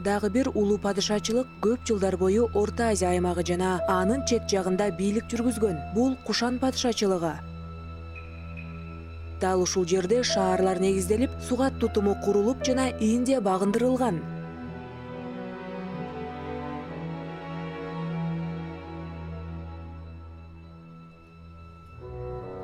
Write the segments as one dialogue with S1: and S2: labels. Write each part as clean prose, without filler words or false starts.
S1: Дагы бир улуу падышачылык көп жылдар бою Орто Азия аймагы жана анын чет жагында бийлик жүргүзгөн. Бул Кушан падышачылыгы. Дал ушул жерде шаарлар негизделип, сугат тутуму курулуп жана Индия багындырылган.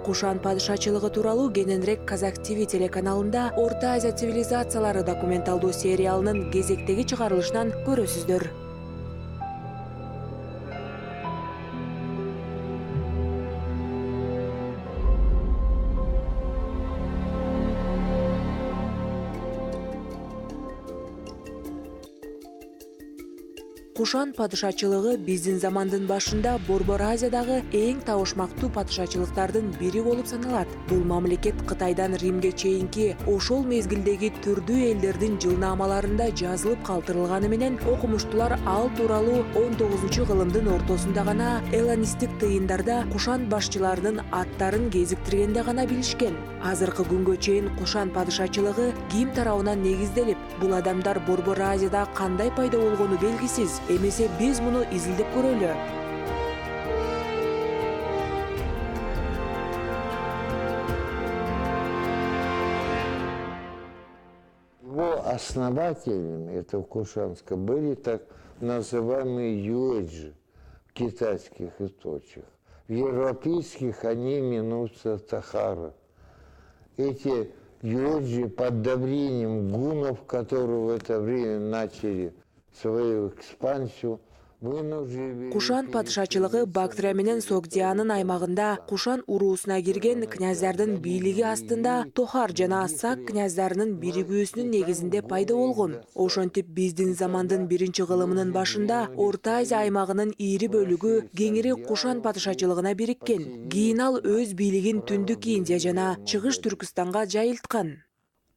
S1: Кушан падышачылыгы тууралуу кененирээк Казак ТВ телеканалында Орто Азия цивилизациялары документалдуу сериалынын кезектеги чыгарылышынан көрөсүздөр. Кушан падышачылыгы биздин замандын башында Борбор Азиядагы эң табышмактуу падышачылыктардын бири болуп саналат. Бул мамлекет Кытайдан Римге чейинки ошол мезгилдеги түрдүү элдердин жылнаамаларында жазылып калтырылганы менен окумуштуулар ал тууралуу 19-кылымдын ортосунда гана эллинистик тыйындарда Кушан башчыларынын аттарын кезиктиргенде гана билишкен. Азыркы күнгө чейин Кушан падышачылыгы ким тарабынан негизделип, бул адамдар Борбор Азияда кандай пайда болгону белгисиз. Эмесе биз муну изилдеп көрөлү.
S2: Его основателями этого Кушанска были так называемые юэджи в китайских источниках. В европейских они именуются тахары. Эти юэджи под давлением гуннов, которые в это время начали свою экспансию,
S1: Кушан падышачылыгы Бактрия менен Согдиянын аймагында Кушан уруусуна кирген князьдардын бийлиги астында Тохар жана Сак князьдарынын биригүүсүнүн негизинде пайда болгон. Ошентип биздин замандын 1-кылымынын башында Орто Азия аймагынын ири бөлүгү кеңири Кушан падышачылыгына бириккен. Кийин ал өз бийлигин Түндүк Индия жана Чыгыш Түркистанга жайылткан.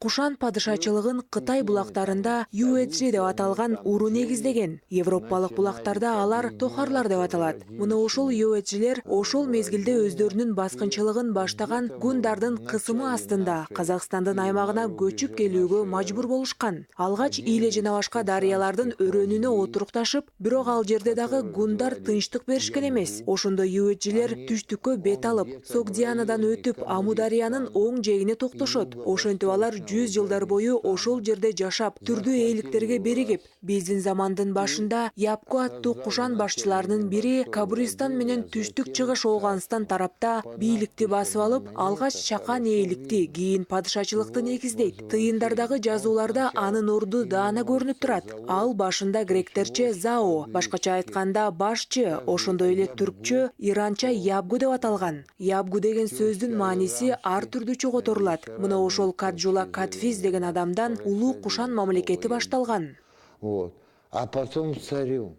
S1: Кушан падышачылыгын Кытай булактарында юэджи деп аталган уру негиздеген. Европалык булактарда алар тохарлар деп аталат. Муну ошол юэджилер ошол мезгилде өздөрүнүн баскынчылыгын баштаган гундардын кысымы астында Казакстандын аймагына көчүп келүүгө мажбур болушкан. Алгач Иле жана башка дарыялардын өрөөнүнө отурукташып, бирок ал жерде дагы гундар тынчтык беришкен эмес. Ошондо юэджилер түштүккө бет алып, Согдианадан өтүп Амудариянын оң жээгине токтошот. Ошентип алар 100 жылдар бою ошол жерде жашап, түрдүү эйликтерге биригип, биздин замандын башында Япко аттуу Кушан башчыларынын бири Кабуристан менен түштүк чыгыш Оогунстан тарапта бийликти басып алып, алгач чакан эйликти, кийин падышачылыкты негиздейт. Тыйындардагы жазууларда анын орду даана көрүнүп турат. Ал башында гректерче Зао, башкача айтканда башчы, ошондой эле түркчө, иранча Ябгу деп аталган. Ябгу деген сөздүн мааниси ар түрдүү чоготорулат. Мына ошол Каджула Катфиз деген адамдан улуу Кушан мамлекети башталган.
S2: Вот. А потом царю.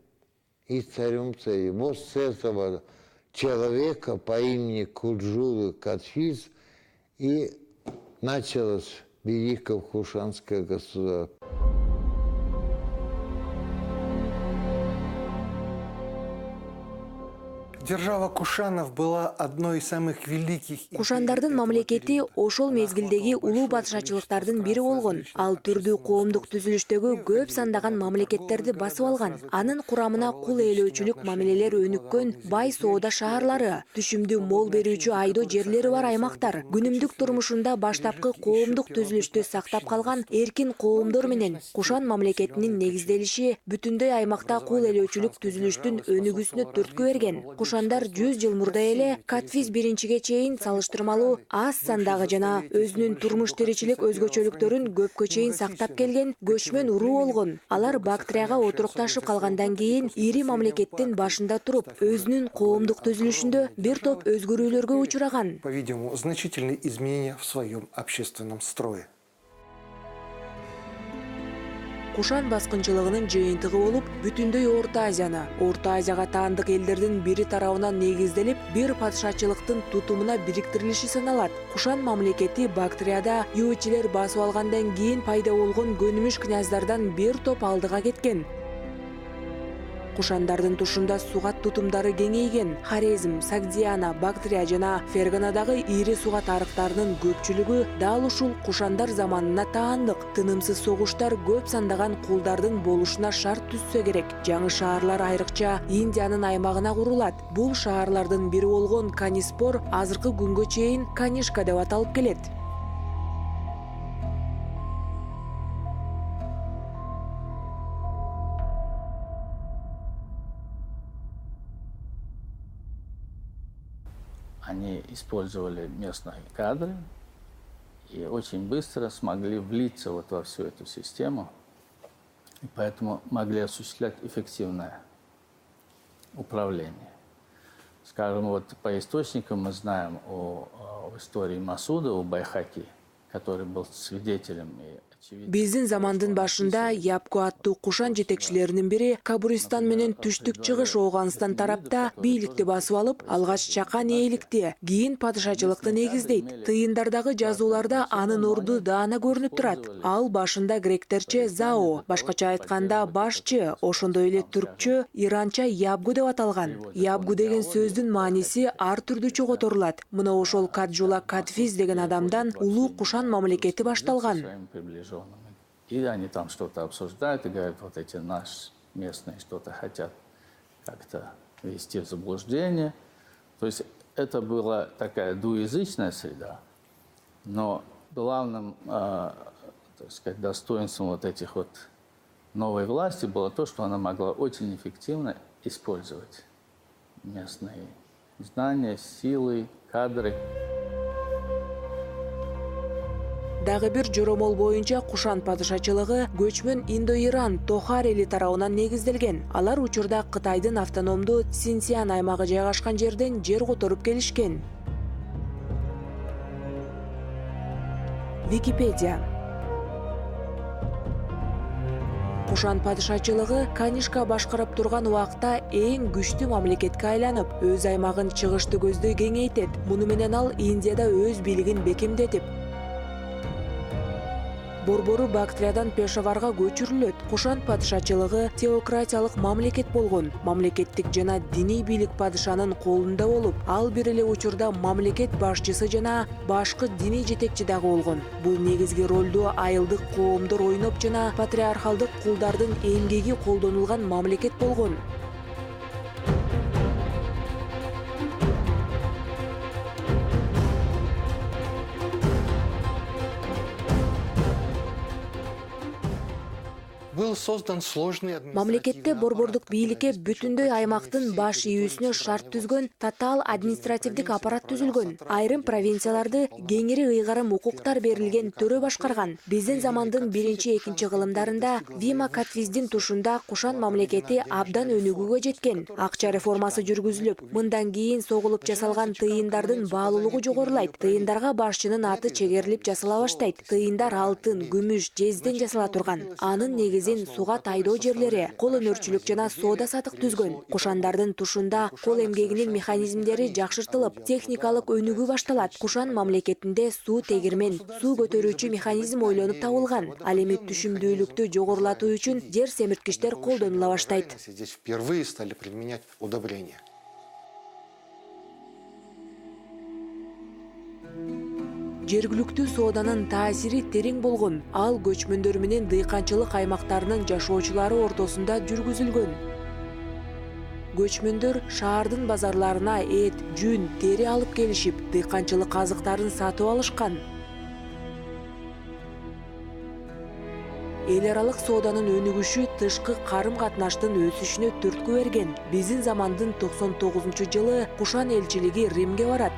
S2: И царем. Вот с этого человека по имени Каджула Катфиз и началось Великое Кушанское государство.
S3: Держава Кушанов была одной из самых великих.
S1: Кушандардын мамлекети ошол мезгилдеги улуу падышачылыктардын бири болгон. Ал түрдүү коомдук түзүлүштөгү көп сандаган мамлекеттерди басып алган. Анын курамына кул ээлөөчүлүк мамилелер өнүккөн бай соода шаарлары, түшүмдүү мол берүүчү айдоо жерлери бар аймактар, күнүмдүк турмушунда баштапкы коомдук түзүлүштү сактап калган эркин коомдор менен Кушан мамлекетинин негизделиши бүтүндөй аймакта кул ээлөөчүлүк түзүлүштүн өнүгүүсүнө түрткү берген. Кушандар 100 жыл мурда эле Катфиз 1-ге чейин салыштырмалуу аз сандагы жана өзүнүн турмуш тиричилик өзгөчөлүктөрүн көпкө чейин сактап келген көчмөн уруу болгон. Алар Бактрияга отурукташып калгандан кийин ири мамлекеттин башында туруп, өзүнүн коомдук түзүлүшүндө бир топ өзгөрүүлөргө учураган.
S3: По-видимому, значительные изменения в своем общественном строе.
S1: Кушан баскынчылыгынын жыйынтыгы болуп, бүтүндөй Орто Азияны, Орто Азияга таандык элдердин бири тарабынан негизделип, бир падышачылыктын тутумуна бириктирилиши саналат. Кушан мамлекети Бактрияда юэджилер басып алгандан кийин пайда болгон көнүмүш князьдардан бир топ алдыга кеткен. Кушандардын тушунда сугат тутумдары кеңейген. Хорезм, Согдиана, Бактрия жана Ферганадагы ири сугат арыктарынын көпчүлүгү дал ушул кушандар заманына таандык. Тынымсыз согуштар көп сандаган кулдардын болушуна шарт түзсө керек. Жаңы шаарлар айрыкча Индиянын аймагына курулат. Бул шаарлардын бири болгон Каниспор азыркы күнгө чейин Канишка деп аталып келет.
S4: Они использовали местные кадры и очень быстро смогли влиться вот во всю эту систему, и поэтому могли осуществлять эффективное управление. Скажем, вот по источникам мы знаем о истории Масуда, о Байхаки, который был свидетелем и
S1: Биздин замандын башында Япко аттуу кушан жетекчилеринин бири Кабуристан менен түштүк чыгыш Ооганстан тарапта бийликти басып алып, алгач чакан ээликти, кийин падышачылыкты негиздейт. Тыйындардагы жазууларда анын орду даана көрүнүп турат. Ал башында гректерче Зао, башкача айтканда башчы, ошондой эле түркчө, иранча Ябгу деп аталган. Ябгу деген сөздүн мааниси ар түрдүү чоготорулат. Мына ошол Каджула Кадфиз деген адамдан улуу кушан мамлекети башталган.
S4: И они там что-то обсуждают и говорят, вот эти наши местные что-то хотят как-то ввести в заблуждение. То есть это была такая двуязычная среда, но главным, так сказать, достоинством вот этих вот новой власти было то, что она могла очень эффективно использовать местные знания, силы, кадры.
S1: Дагы бир жоромол боюнча кушан падышачылыгы көчмөн Индо-Иран Тохар эли тарабынан негизделген. Алар учурда Кытайдын автономдуу Синьцзян аймагы жайгашкан жерден жер которуп келишкен. Википедия. Кушан падышачылыгы Канишка башкарып турган убакта эң күчтүү мамлекетке айланып, өз аймагын чыгышты көздөй кеңейтет. Муну менен ал Индияда өз бийлигин бекемдетип, борбору Бактриядан Пешаварга көчүрүлөт. Кушан падышачылыгы теократиялык мамлекет болгон. Мамлекеттик жана диний бийлик падышанын колунда болуп, ал бир эле учурда мамлекет башчысы жана башкы диний жетекчи дагы болгон. Бул негизги ролду айылдык коомдор ойноп жана патриархалдык кулдардын эмгеги колдонулган мамлекет болгон. Мамлекетте борбордук бийликке бүтүндөй аймактын баш ийүүсүнө шарт түзгөн татаал административдик аппарат түзүлгөн. Айрым провинцияларды кеңири ыйгарым укуктар берилген төрө башкарган. Биздин замандын 1-2 кылымдарында Вима Кадфиздин тушунда кушан мамлекети абдан өнүгүүгө жеткен. Акча реформасы жүргүзүлүп, мындан кийин согулуп жасалган тыйындардын баалуулугу жогорулайт. Тыйындарга башчынын аты чегерилип жасала баштайт. Тыйындар алтын, күмүш, жезден жасала турган. Анын негизин суга тайдоо жерлери, кол өнөрчүлүк жана соода сатык түзгөн. Кушандардын тушунда кол эмгегинин механизмдери жакшыртылып, техникалык өнүгүү башталат. Кушан мамлекетинде суу тегирмен, суу көтөрүүчү механизм ойлонуп табылган. Ал эми түшүмдүүлүктү жогорулатуу үчүн жер семирткичтер колдонула баштайт.
S3: Здесь впервые стали применять удобрения.
S1: Жергиликтүү сооданын таасири терең болгон. Ал көчмөндөр менен дыйканчылык аймактарынын жашоочулары ортосунда жүргүзүлгөн. Көчмөндөр шаардын базарларына эт, жүн, тери алып келишип, дыйканчылык азыктарын сатып алышкан. Эл аралык сооданын өнүгүшү тышкы карым-катнаштын өсүшүнө түрткү берген. Биздин замандын 99-жылы Кушан элчилиги Римге барат.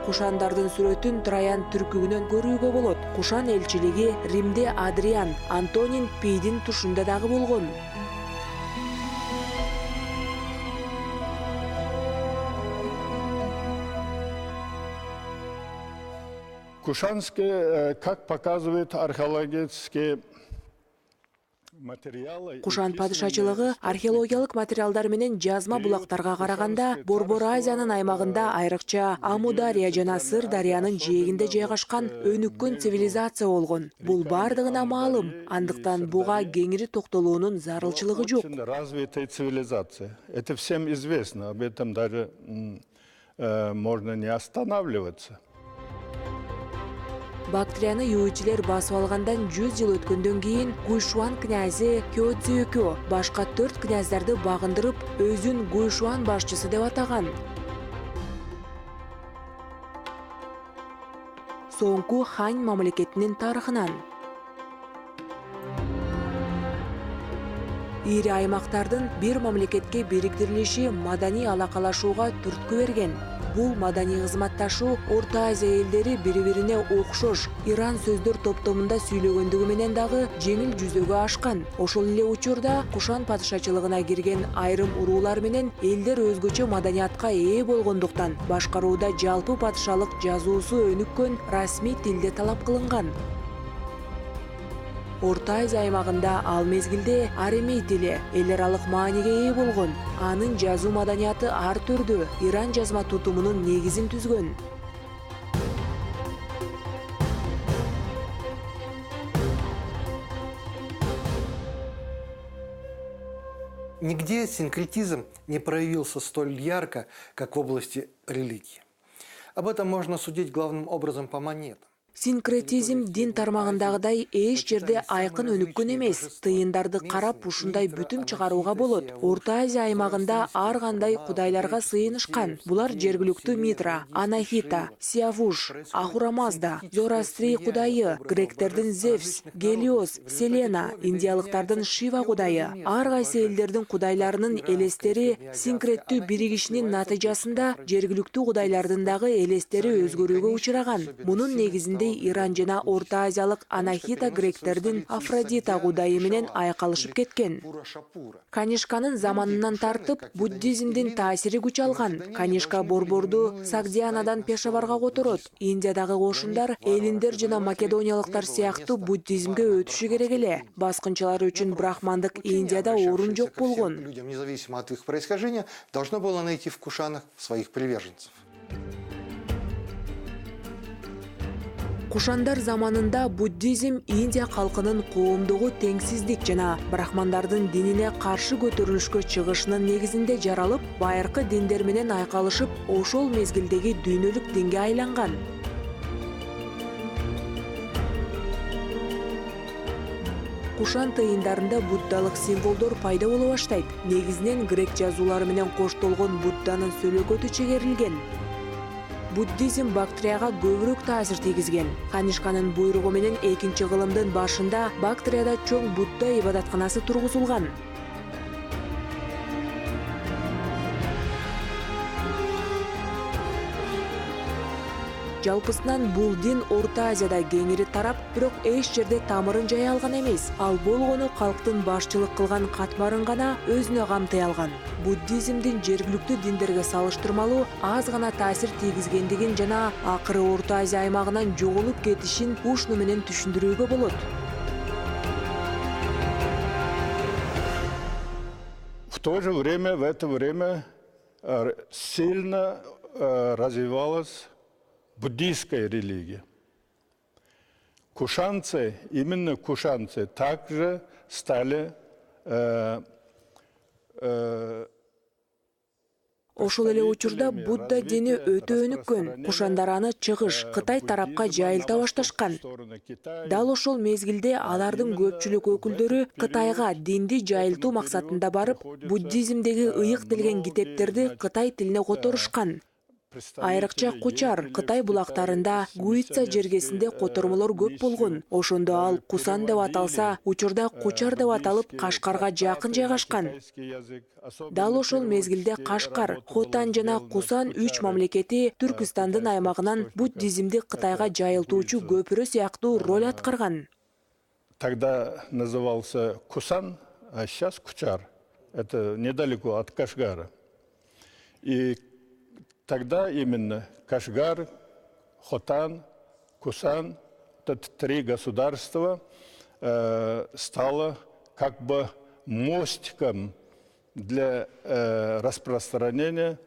S1: Кушандардын сүрөтүн Троян түркүгүнөн көрүүгө болот. Кушан элчилиги Римде Адриан, Антонин Пийдин тушунда дагы болгон.
S5: Кушанские, как показывают археологические
S1: Кушан падышачылыгы археологиялык материалдар менен жазма булактарга караганда Борбор Азиянын аймагында айрыкча Амудария жана Сыр дарыянын жээгинде жайгашкан өнүккөн цивилизация болгон. Бул бардыгына маалым, андыктан буга кеңири токтолуунун зарылчылыгы жок.
S5: Развитая цивилизация. Это всем известно, об этом даже можно не останавливаться.
S1: Бактрияны юучилер басып алгандан 100 жыл өткөндөн кийин Гуйшуан князи Кёцзюкё башка 4 княздарды багындырып, өзүн Гуйшуан башчысы деп атаган. Соңку Хань мамлекетинин тарыхынан. Ири аймактардын бир мамлекетке бириктирилиши маданий алакалашууга түрткү берген. Бул маданий кызматташуу Орто Азия элдери бири-бирине окшош Иран сөздөр топтомунда сүйлөгөндүгү менен дагы жеңил жүзөгө ашкан. Ошол эле учурда Кушан падышачылыгына кирген айрым уруулар менен элдер өзгөчө маданиятка ээ болгондуктан башкарууда жалпы падышалык жазуусу өнүккөн расмий тилде талап кылынган. Орто Азия аймагында ал мезгилде аремей тили эл аралык мааниге ээ болгон. Анын жазуу маданияты ар түрдүү Иран жазма тутумунун негизин түзгөн.
S3: Нигде синкретизм не проявился столь ярко, как в области религии. Об этом можно судить главным образом по монетам.
S1: Синкретизм дин тармагындагыдай эч жерде айкын өнүккөн эмес. Тыйындарды карап ушундай бүтүм чыгарууга болот. Орто Азия аймагында ар кандай кудайларга сыйынышкан. Булар жергиликтүү Митра, Анахита, Сиавуш, Ахура Мазда, Зороастрий кудайы, гректердин Зевс, Гелиос, Селена, индиялыктардын Шива кудайы. Ар кайсы элдердин кудайларынын элестери синкреттүү биригишинин натыйжасында жергиликтүү кудайлардын дагы элестери өзгөрүүгө учураган. Мунун негизинде Иран жана Орто Азиялык Анахита гректердин Афродита кудайы менен айкалышып кеткен. Канишканын заманынан тартып буддизмдин таасири күч алган. Канишка борборду Сагдианадан Пешаварга которот. Индиядагы кошундар элиндер жана македониялыктар сыяктуу буддизмге өтүшү керек эле. Баскынчылар үчүн брахмандык Индияда орун жок болгон.
S3: Людям, независимо от их происхождения, должно было найти в Кушанах своих приверженцев.
S1: Кушандар заманында буддизм Индия калкынын коомдугу теңсиздик жана брахмандардын динине каршы көтөрүлүшкө чыгышынын негизинде жаралып, байыркы диндер менен айкалышып, ошол мезгилдеги дүйнөлүк динге айланган. Кушан тыйындарында буддалык символдор пайда боло баштайт. Негизинен грек жазуулары менен коштолгон Будданын сөөлөкөтү чегерилген. Буддизм Бактрияга көбүрөөк таасир тийгизген. Канишканын буйругу менен 2-кылымдын башында Бактрияда чоң Будда ибадатканасы тургузулган. Жалпысынан бул дин Орто Азияда кеңири тарап, бирок эч жерде тамырын жая алган эмес. Ал болгону калктын башчылык кылган катмарын гана өзүнө камтый алган. Буддизмдин жергиликтүү диндерге салыштырмалуу аз гана таасир тийгизгендигин жана акыры Орто Азия аймагынан жоголуп кетишин ушуну менен түшүндүрүүгө болот.
S5: В то же время, в это время сильно развивалась буддийская религия. Кушанцы, именно кушанцы, также стали
S1: Ошол эле учурда Будда дини өтө өнүккөн. Кушандар аны чыгыш Кытай тарапка жайылта башташкан. Дал ошол мезгилде алардын көпчүлүк өкүлдөрү Кытайга динди жайылтуу максатында барып, буддизмдеги ыйык делген китептерди Кытай тилине которушкан. Айрыкча Кучар, Кытай булактарында Гуица жергесинде котормолор көп болгон. Ошондо ал Кусан деп аталса, учурда Кучар деп аталып Кашкарга жакын жайгашкан. Дал ошол мезгилде Кашкар, Хотан жана Кусан 3 мамлекети Түркистандын аймагынан буддизмди Кытайга жайылтуучу көпүрө сыяктуу роль аткарган.
S5: Тогда назывался Кусан, а сейчас Кучар. Это недалеко от Кашгара. И тогда именно Кашгар, Хотан, Кусан, это 3 государства стало как бы мостиком для распространения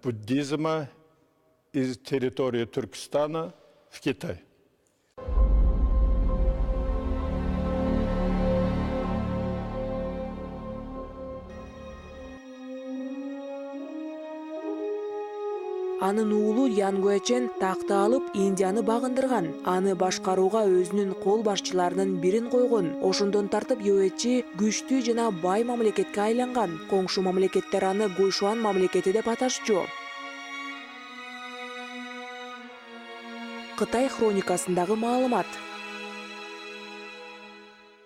S5: буддизма из территории Туркестана в Китай.
S1: Анын уулу Янгуэчен такты алып Индияны багындырган. Аны башкарууга өзүнүн кол башчыларынын бирин койгон. Ошондон тартып Юэчи күчтүү жана бай мамлекетке айланган. Коңшу мамлекеттер аны Гуйшуан мамлекети деп аташчу. Кытай хроникасындагы маалымат.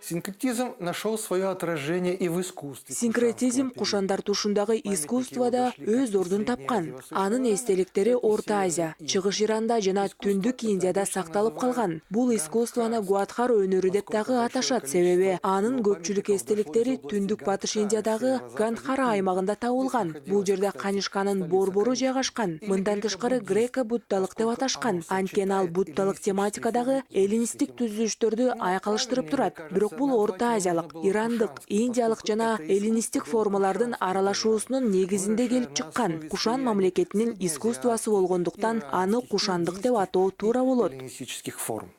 S3: Синкретизм нашел свое отражение и в искусстве.
S1: Синкретизм кушандар тушундагы искусствода өз ордун тапкан. Анын эстеликтери Орто Азия, Чыгыш Иранда жана Түндүк Индияда сакталып калган. Бул искусствону Гуадхар өнөрү деп дагы аташат, себеби анын көпчүлүк эстеликтери Түндүк Батыш Индиядагы Гандхара аймагында табылган. Бул жерде Канишканын борбору жайгашкан. Мындан тышкары греко-буддалык деп аташкан. Анткени ал буддалык тематикадагы эллинистик түзүлүштөрдү айкалыштырып турат. Бирок бул Орто Азиялык, ирандык, индиялык жана эллинистик формалардын аралашуусунун негизинде келип чыккан. Кушан мамлекетинин искусствосу болгондуктан аны кушандык деп атоо туура болот.
S3: Эллинистических форм.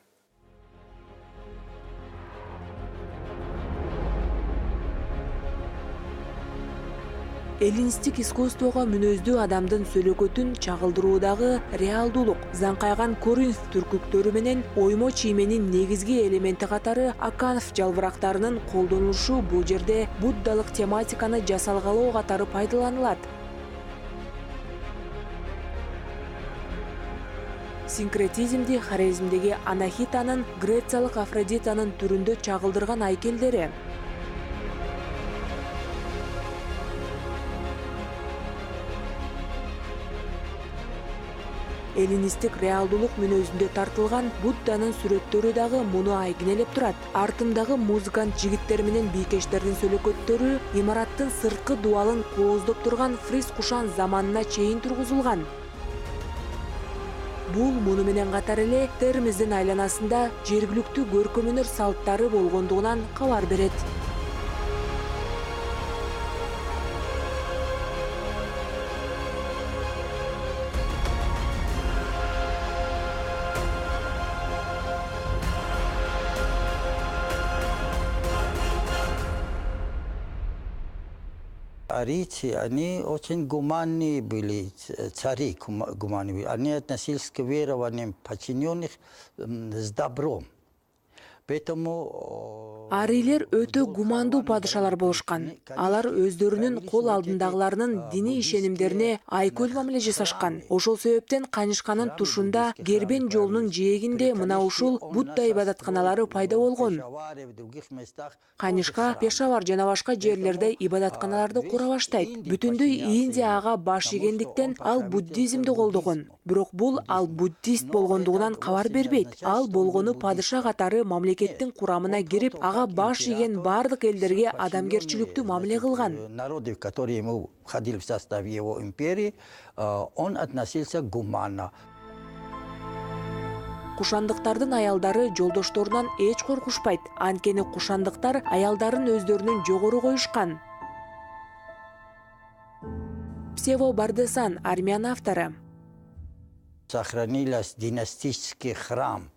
S1: Эллинистик искусствого мүнөздүү адамдын сөйлөгөтүн чагылдыруудагы реалдуулук, заңкайган Коринф түркүктөрү менен оймо чийменин негизги элементи катары Аканф жалбырактарынын колдонулушу бул жерде буддалык тематиканы жасалгалоо катары пайдаланылат. Синкретизмди Хорезмдеги Анахитанын, Грециялык Афродитанын түрүндө чагылдырган айкелдери. Эллинистик реалдуулук мүнөзүндө тартылган Будданын сүрөттөрү дагы муну айгинелеп турат. Артымдагы музыкант жигиттер менен бийкештердин сөйлөгөттөрү имараттын сырткы дубалын кооздоп турган фриз кушан заманына чейин тургузулган. Бул муну менен катар эле Термиздин айланасында жергиликтүү көркөмөнөр салттары болгондугунан кабар берет.
S6: Арийцы, они очень гуманные были, цари гуманные были. Они относились к верованиям подчиненных с добром. Поэтому
S1: Арийлер өтө гумандуу падышалар болушкан. Алар өздөрүнүн кол алдындагыларынын диний ишенимдерине айкөл мамиле жасашкан. Ошол себептен Канишканын тушунда Гербен жолунун жээгинде мына ушул Будда ибадатканалары пайда болгон. Канишка, Пешавар жана башка жерлерде ибадатканаларды кура баштайт. Бүтүндөй Индия ага баш ийгендиктен ал буддизмди колдогон. Бирок бул ал буддист болгондугунан кабар бербейт. Ал болгону падыша катары мамлекеттин курамына кирип, ага баш ийген бардык элдерге адамгерчиликтүү мамиле кылган.
S6: Народы, которые ему входили в состав его империи, он относился гуманно.
S1: Кушандыктардын аялдары жолдошторунан эч коркушпайт. Анткени кушандыктар аялдарын өздөрүнүн жогору коюшкан. Псево Бардесан, армян автору.
S6: Сохранился династический храм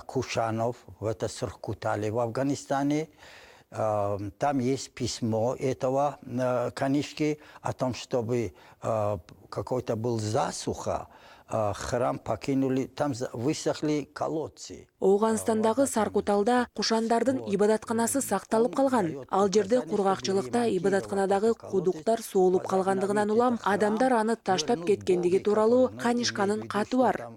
S6: Кушанов в Суркутале в Афганистане. Там есть письмо этого Канишки о том, чтобы какой-то был засуха, храм покинули, там высохли колодцы.
S1: Оуганстандагы Саркуталда кушандардын ибадатканасы сакталып калган. Ал жерде кургакчылыкта ибадатканадагы кудуктар соолуп калгандыгынан улам адамдар аны таштап кеткендиги тууралуу Канишканын каты бар.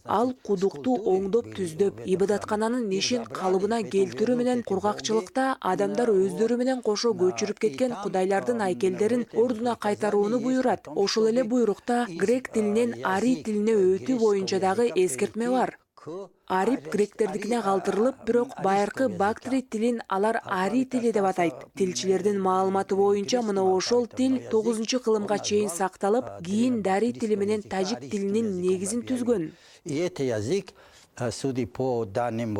S1: Ал кудукту оңдоп түздөп, ибадаткананын ишин калыбына келтирүү менен кургакчылыкта адамдар өздөрү менен кошо көчүрүп кеткен кудайлардын айкелдерин ордуна кайтарууну буйрат. Ошол эле буйрукта грек тилинен арий тилине өтүү боюнча дагы эскертме бар. Арип гректердикине калтырылып, бирок байыркы Бактри тилин алар арий тили деп атайт. Тилчилердин маалыматы боюнча мына ошол тил 9-кылымга чейин сакталып, кийин дарий тили менен тажик тилинин негизин түзгөн.
S6: И этот язык Судя по данным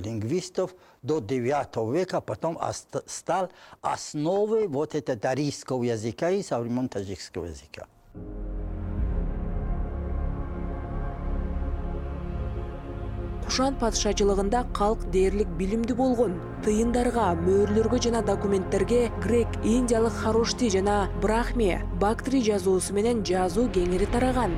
S6: лингвистов, до 9 века потом стал основой вот этого дарийского языка и современного таджикского языка.
S1: Кушан падышачылыгында калк дээрлик билимдүү болгон. Тыйындарга, мөөрлөргө жана документтерге грек, индиялык харошти жана брахме, бактри жазуусу менен жазуу кеңири тараган.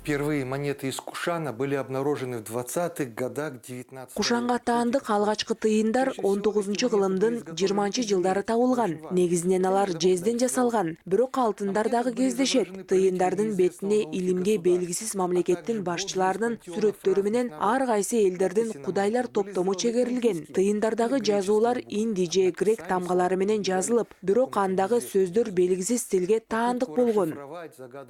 S3: Впервые монеты из Кушана были обнаружены в 20-х годах 19
S1: Кушанга таандык алгачкы тыйындар 19-кылымдын 20-жылдары табылган. Негизинен алар жезден жасалган. Бирок алтындар дагы кездешет. Тыйындардын бетине илимге белгисиз мамлекеттин башчыларынын сүрөттөрү менен ар кайсы элдердин кудайлар топтому чегерилген. Тыйындардагы жазуулар инди же грек тамгалары менен жазылып, бирок андагы сөздөр белгисиз стилге таандык болгон.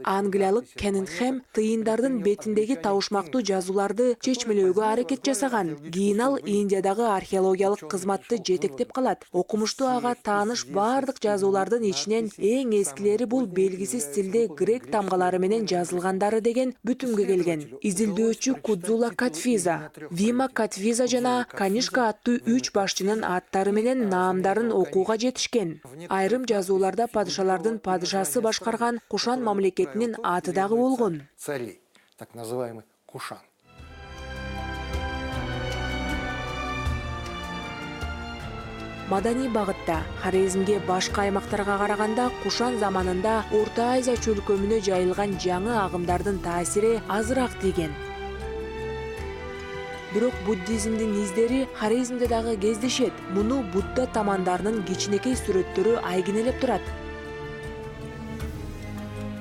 S1: Англиялык Кеннингем тыйындардын бетиндеги табышмактуу жазууларды чечмелөөгө аракет жасаган. Кийин ал Индиядагы археологиялык кызматты жетектеп калат. Окумуштуу ага тааныш бардык жазуулардын ичинен эң эскилери бул белгисиз стилде грек тамгалары менен жазылгандары деген бүтүмгө келген. Изилдөөчү Кудзула Катфиза, Вима Катфиза жана Канишка аттуу 3 башчынын аттары менен наамдарын окууга жетишкен. Айрым жазууларда падышалардын падышасы башкарган Кушан мамлекетинин аты дагы болгон.
S3: царей, так называемый Кушан.
S1: Маданий багытта Хорезмге башка аймактарга караганда Кушан заманында Орто Азия чөлкөмүнө жайылган жаңы агымдардын таасири азыраак тийген. Бирок буддизмдин издери Хорезмде дагы кездешет. Муну Будда тамандарынын кичинекей сүрөттөрү айгинелеп турат.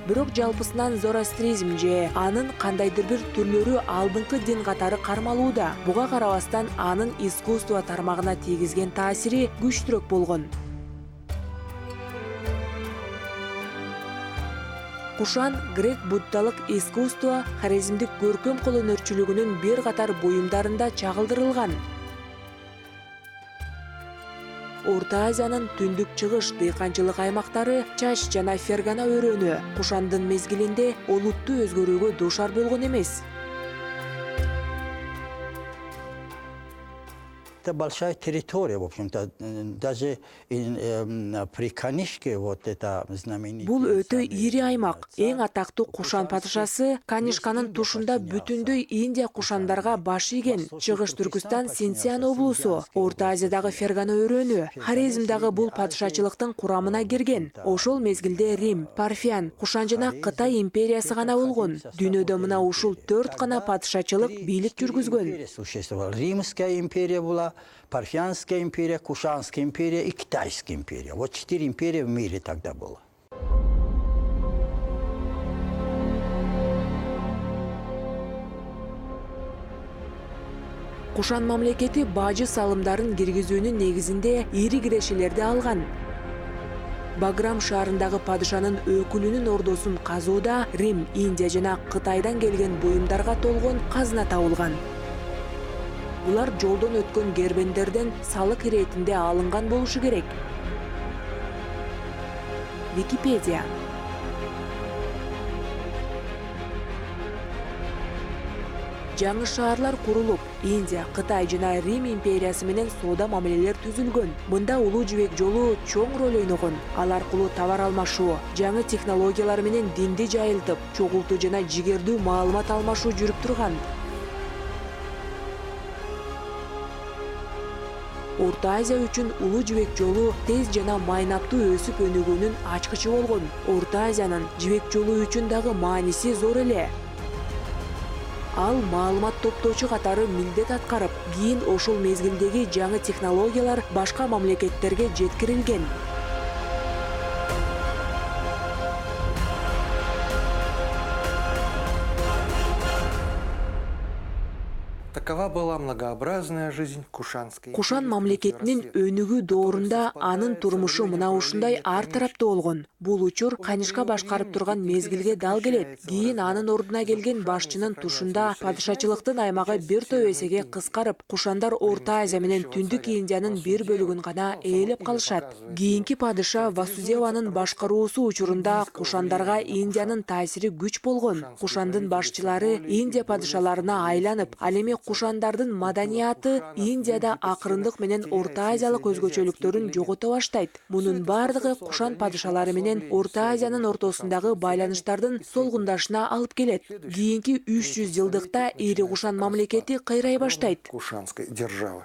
S1: Бирок жалпысынан зороастризм же анын кандайдыр бир түрлөрү алдыңкы дин катары кармалууда. Буга карабастан анын искусство тармагына тийгизген таасири күчтүрөөк болгон. Кушан грек буддалык искусство хорезмдик көркөм кол өнөрчүлүгүнүн бир катар буюмдарында чагылдырылган. Орто Азиянын түндүк чыгыш дыйканчылык аймактары Чач жана Фергана өрөөнү Кушандын мезгилинде олуттуу өзгөрүүгө дуушар болгон эмес.
S6: Это большая территория, в общем-то, даже при Канишке вот это знаменитое.
S1: Бул өтө ири аймак. Эң атактуу Кушан падышасы Канишканын тушунда бүтүндөй Индия кушандарга баш ийген. Чыгыш Түркүстан Синьцзян облусу, Орто Азиядагы Фергана өрөөнү, Хорезмдагы бул падышачылыктын курамына кирген. Ошол мезгилде Рим, Парфян, Кушан жана Кытай империясы гана болгон. Дүйнөдө мына ушул 4 гана падышачылык бийлик жүргүзгөн.
S6: Римская империя была, Парфянская империя, Кушанская империя и Китайская империя. Вот 4 империи в мире тогда было.
S1: Кушан мамлекети бажы салымдарын киргизүүнүн негизинде ири кирешелерди алган. Баграм шаарындагы падышанын өкүлүнүн ордосун казууда Рим, Индия жана Кытайдан келген буюмдарга толгон казына табылган. Булар жолдон өткөн кербендерден салык иретинде алынган болушу керек. Википедия. Жаңы шаарлар курулуп, Индия, Кытай жана Рим империясы менен соода мамилелер түзүлгөн. Мында улуу жибек жолу чоң роль ойногон. Ал аркылуу товар алмашуу, жаңы технологиялар менен динди жайылтып, чогултуу жана жигердүү маалымат алмашуу жүрүп турган. Орто Азия үчүн улуу жибек жолу тез жана майнаптуу өсүп өнүгүүнүн ачкычы болгон. Орто Азиянын жибек жолу үчүн дагы мааниси зор эле. Ал маалымат топтоочу катары милдет аткарып, кийин ошол мезгилдеги жаңы технологиялар башка мамлекеттерге жеткирилген.
S3: Так Такова была многообразная жизнь Кушанской.
S1: Кушан мамлекетинин өнүгүү доорунда анын турмушу мына ушундай ар тараптуу болгон. Бул учур Канишка башкарып турган мезгилге дал келет. Кийин анын ордуна келген башчынын тушунда падышачылыктын аймагы бир топ эсеге кыскарып, кушандар Орто Азия менен Түндүк Индиянын бир бөлүгүн гана ээлеп калышат. Кийинки падыша Васудеванын башкаруусу учурунда кушандарга Индиянын таасири күч болгон. Кушандын башчылары Индия падышаларына айланып, ал эми кушандардын маданияты Индияда акырындык менен Орто Азиялык өзгөчөлүктөрүн жогото баштайт. Мунун бардыгы кушан падышалары менен Орто Азиянын ортосундагы байланыштардын солгундашына алып келет. Кийинки 300 жылдыкта ири кушан мамлекети кыйрай баштайт.
S3: Кушанской державы.